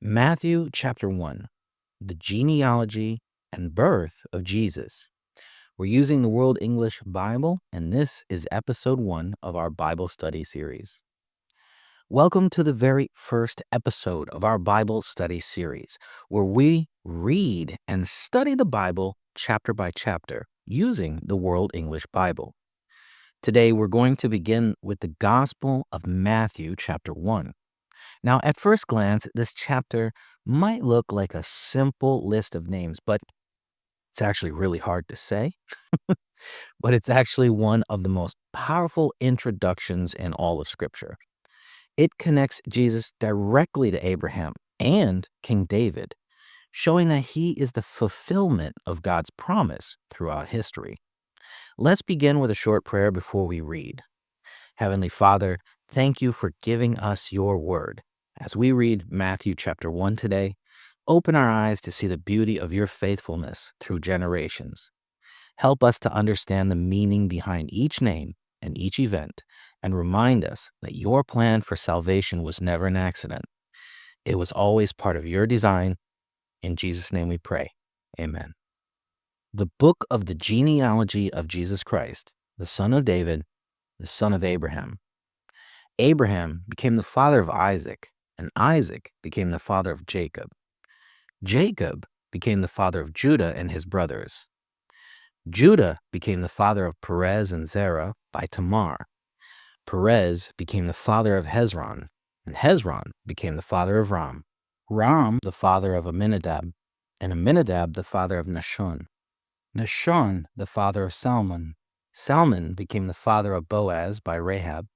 Matthew chapter 1, the genealogy and birth of Jesus. We're using the World English Bible, and this is episode 1 of our Bible study series. Welcome to the very first episode of our Bible study series, where we read and study the Bible chapter by chapter using the World English Bible. Today, we're going to begin with the Gospel of Matthew chapter 1. Now, at first glance, this chapter might look like a simple list of names, but it's actually really hard to say. But it's actually one of the most powerful introductions in all of Scripture. It connects Jesus directly to Abraham and King David, showing that he is the fulfillment of God's promise throughout history. Let's begin with a short prayer before we read. Heavenly Father, thank you for giving us your word. As we read Matthew chapter 1 today, open our eyes to see the beauty of your faithfulness through generations. Help us to understand the meaning behind each name and each event, and remind us that your plan for salvation was never an accident. It was always part of your design. In Jesus' name we pray. Amen. The book of the genealogy of Jesus Christ, the son of David, the son of Abraham. Abraham became the father of Isaac, and Isaac became the father of Jacob. Jacob became the father of Judah and his brothers. Judah became the father of Perez and Zerah by Tamar. Perez became the father of Hezron, and Hezron became the father of Ram. Ram the father of Amminadab, and Amminadab the father of Nahshon. Nahshon the father of Salmon. Salmon became the father of Boaz by Rahab.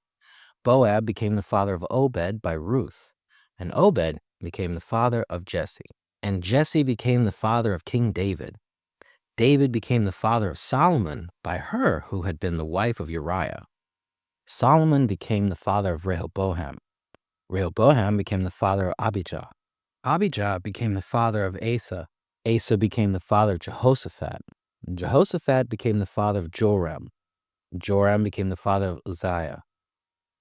Boaz became the father of Obed by Ruth, and Obed became the father of Jesse. And Jesse became the father of King David. David became the father of Solomon by her who had been the wife of Uriah. Solomon became the father of Rehoboam. Rehoboam became the father of Abijah. Abijah became the father of Asa. Asa became the father of Jehoshaphat. Jehoshaphat became the father of Joram. Joram became the father of Uzziah.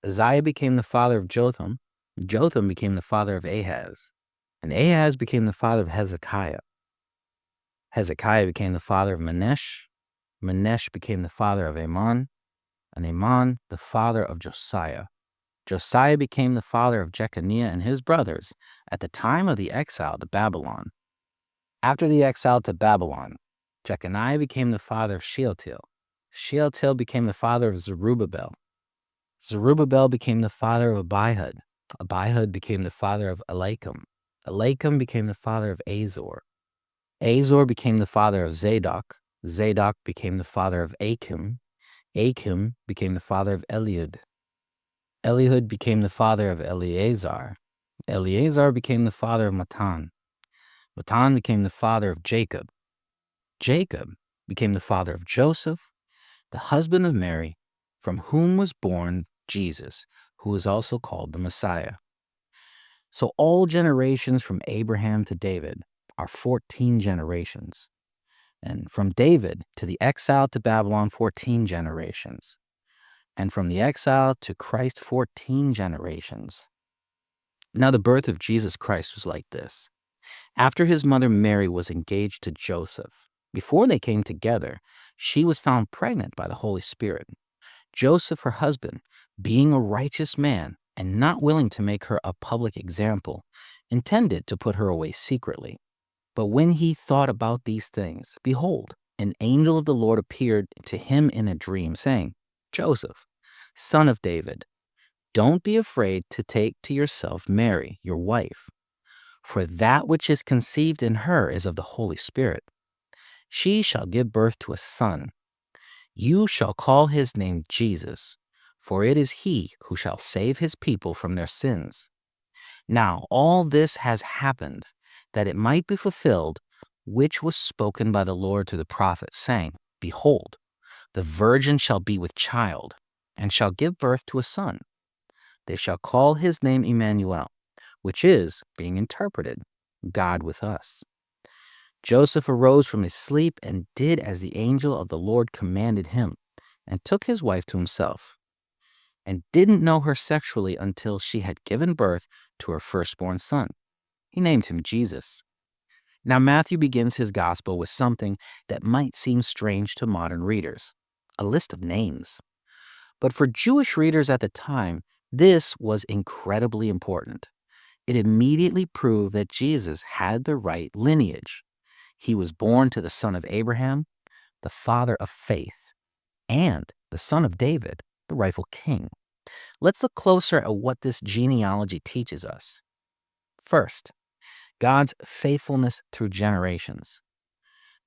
Uzziah became the father of Jotham. Jotham became the father of Ahaz. And Ahaz became the father of Hezekiah. Hezekiah became the father of Manasseh. Manasseh became the father of Amon. And Amon the father of Josiah. Josiah became the father of Jeconiah and his brothers at the time of the exile to Babylon. After the exile to Babylon, Jeconiah became the father of Shealtiel. Shealtiel became the father of Zerubbabel. Zerubbabel became the father of Abihud. Abihud became the father of Eliakim. Eliakim became the father of Azor. Azor became the father of Zadok. Zadok became the father of Achim. Achim became the father of Eliud. Eliud became the father of Eleazar. Eleazar became the father of Matan. Matan became the father of Jacob. Jacob became the father of Joseph, the husband of Mary, from whom was born Jesus, who is also called the Messiah. So all generations from Abraham to David are 14 generations. And from David to the exile to Babylon, 14 generations. And from the exile to Christ, 14 generations. Now the birth of Jesus Christ was like this. After his mother Mary was engaged to Joseph, before they came together, she was found pregnant by the Holy Spirit. Joseph, her husband, being a righteous man and not willing to make her a public example, intended to put her away secretly. But when he thought about these things, behold, an angel of the Lord appeared to him in a dream, saying, Joseph, son of David, don't be afraid to take to yourself Mary, your wife, for that which is conceived in her is of the Holy Spirit. She shall give birth to a son. You shall call his name Jesus, for it is he who shall save his people from their sins. Now all this has happened, that it might be fulfilled, which was spoken by the Lord to the prophet, saying, Behold, the virgin shall be with child, and shall give birth to a son. They shall call his name Emmanuel, which is, being interpreted, God with us. Joseph arose from his sleep and did as the angel of the Lord commanded him, and took his wife to himself, and didn't know her sexually until she had given birth to her firstborn son. He named him Jesus. Now, Matthew begins his gospel with something that might seem strange to modern readers: a list of names. But for Jewish readers at the time, this was incredibly important. It immediately proved that Jesus had the right lineage. He was born to the son of Abraham, the father of faith, and the son of David, the rightful king. Let's look closer at what this genealogy teaches us. First, God's faithfulness through generations.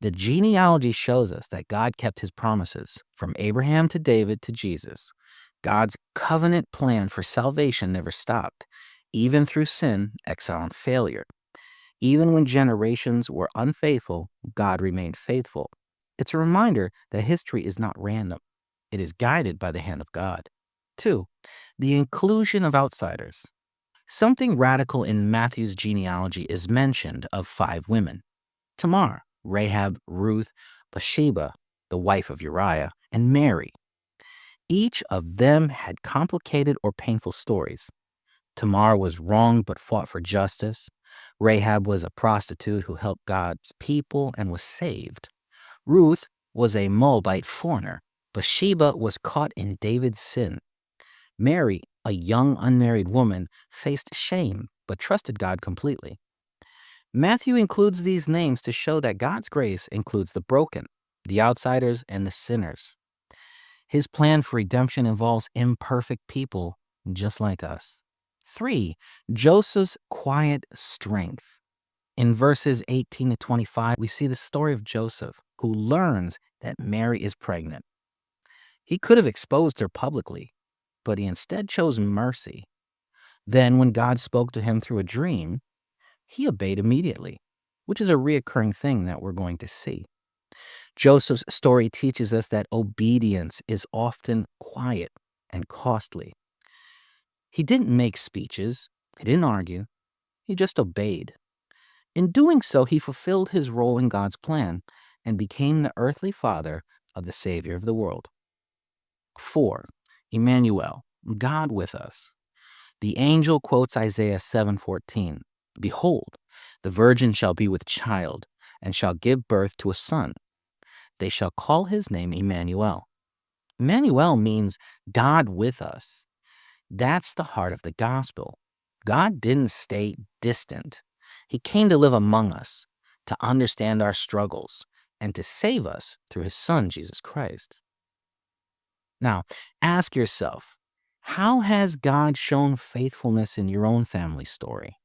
The genealogy shows us that God kept his promises from Abraham to David to Jesus. God's covenant plan for salvation never stopped, even through sin, exile, and failure. Even when generations were unfaithful, God remained faithful. It's a reminder that history is not random. It is guided by the hand of God. 2. The inclusion of outsiders. Something radical in Matthew's genealogy is mentioned of 5 women: Tamar, Rahab, Ruth, Bathsheba, the wife of Uriah, and Mary. Each of them had complicated or painful stories. Tamar was wronged but fought for justice. Rahab was a prostitute who helped God's people and was saved. Ruth was a Moabite foreigner. Bathsheba was caught in David's sin. Mary, a young unmarried woman, faced shame but trusted God completely. Matthew includes these names to show that God's grace includes the broken, the outsiders, and the sinners. His plan for redemption involves imperfect people just like us. 3. Joseph's quiet strength. In verses 18 to 25, we see the story of Joseph, who learns that Mary is pregnant. He could have exposed her publicly, but he instead chose mercy. Then, when God spoke to him through a dream, he obeyed immediately, which is a reoccurring thing that we're going to see. Joseph's story teaches us that obedience is often quiet and costly. He didn't make speeches, he didn't argue, he just obeyed. In doing so, he fulfilled his role in God's plan and became the earthly father of the Savior of the world. 4. Emmanuel, God with us. The angel quotes Isaiah 7:14. Behold, the virgin shall be with child and shall give birth to a son. They shall call his name Emmanuel. Emmanuel means God with us. That's the heart of the gospel. God didn't stay distant. He came to live among us, to understand our struggles, and to save us through his son, Jesus Christ. Now, ask yourself, how has God shown faithfulness in your own family story?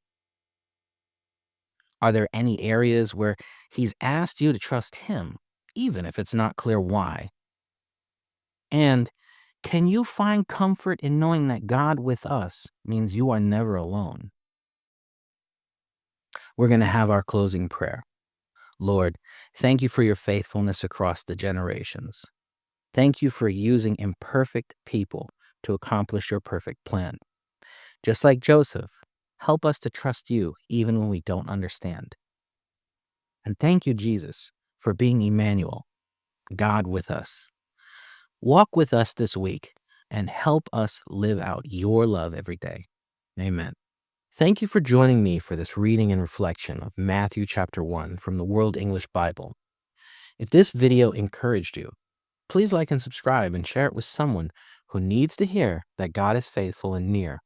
Are there any areas where he's asked you to trust him, even if it's not clear why? And can you find comfort in knowing that God with us means you are never alone? We're going to have our closing prayer. Lord, thank you for your faithfulness across the generations. Thank you for using imperfect people to accomplish your perfect plan. Just like Joseph, help us to trust you even when we don't understand. And thank you, Jesus, for being Emmanuel, God with us. Walk with us this week and help us live out your love every day. Amen. Thank you for joining me for this reading and reflection of Matthew chapter 1 from the World English Bible. If this video encouraged you, please like and subscribe and share it with someone who needs to hear that God is faithful and near.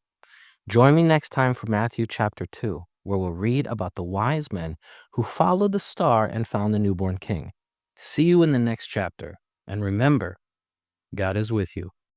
Join me next time for Matthew chapter 2, where we'll read about the wise men who followed the star and found the newborn king. See you in the next chapter, and remember, God is with you.